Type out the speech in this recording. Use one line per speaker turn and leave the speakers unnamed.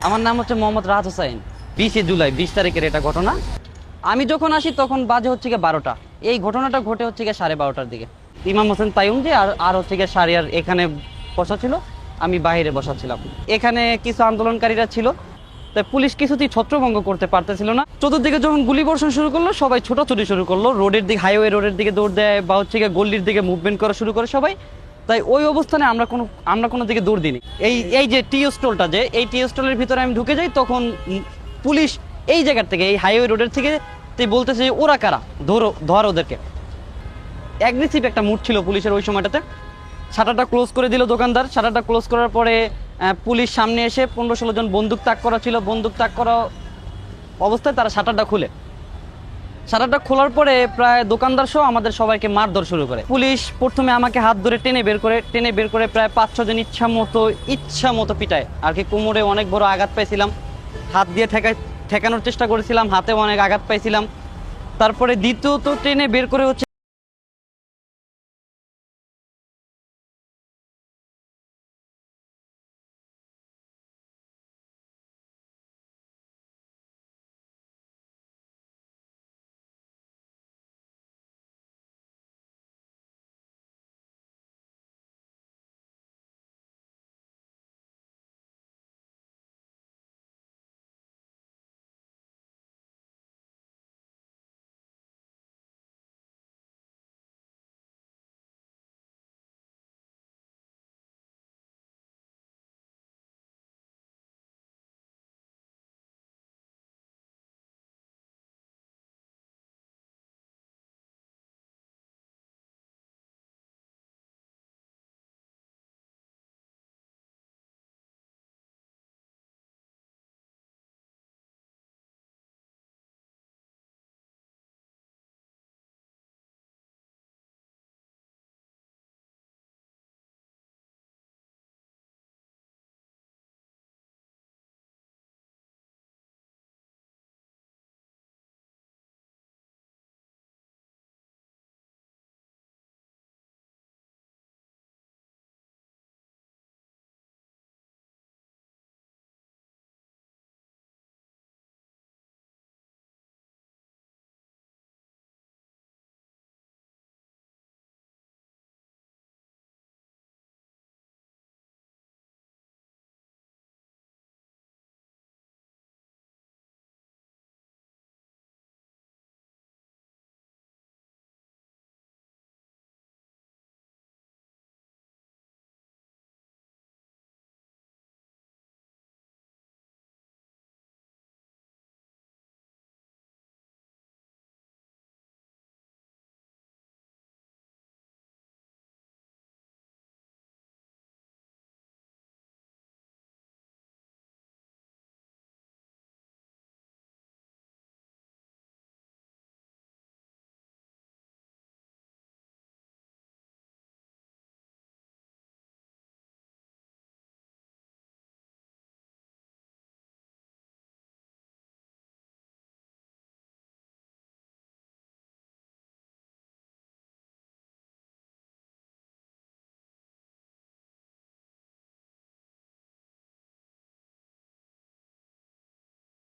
আমার নাম হচ্ছে মোহাম্মদ রাহাত হোসাইন। 20 জুলাই 20 তারিখের এটা ঘটনা। আমি যখন আসি তখন বাজে হচ্ছে গিয়ে 12টা। এই ঘটনাটা ঘটে হচ্ছে গিয়ে 12:30টার দিকে। ইমাম হোসেন তাইয়ুম জি আর হচ্ছে গিয়ে শারিয়ার এখানে বসা ছিল, আমি বাইরে বসা ছিলাম। এখানে কিছু আন্দোলনকারীরা ছিল, তাই পুলিশ কিছুতেই ছত্রভঙ্গ করতে পারতেছিল না। চতুর্দিকে যখন গুলি বর্ষণ শুরু করলো, সবাই ছোটাছুটি শুরু করলো, রোডের দিকে, হাইওয়ে রোডের দিকে দৌড় দেয় বা হচ্ছে গিয়ে গল্লির দিকে মুভমেন্ট করা শুরু করে সবাই। তাই ওই অবস্থানে আমরা কোনো দিকে দৌড় দিইনি। এই যে টি স্টলটা, যে এই টি স্টলের ভিতরে আমি ঢুকে যাই, তখন পুলিশ এই জায়গার থেকে, এই হাইওয়ে রোডের থেকে বলতেছে যে ওরা কারা, ধর ওদেরকে। অ্যাগ্রেসিভ একটা মুড ছিল পুলিশের ওই সময়টাতে। শাটারটা ক্লোজ করে দিল দোকানদার। শাটারটা ক্লোজ করার পরে পুলিশ সামনে এসে 15-16 জন বন্দুক তাক করা ছিল, বন্দুক তাক করা অবস্থায় তারা শাটারটা খুলে। শাটারটা খোলার পরে প্রায় দোকানদার সহ আমাদের সবাইকে মারধর শুরু করে। পুলিশ প্রথমে আমাকে হাত ধরে টেনে বের করে প্রায় 5-6 জন ইচ্ছা মতো পিটায় আর কি। কোমরে অনেক বড় আঘাত পাইছিলাম, হাত দিয়ে ঠেকানোর চেষ্টা করেছিলাম, হাতেও অনেক আঘাত পাইছিলাম। তারপরে দ্বিতীয়ত টেনে বের করে হচ্ছে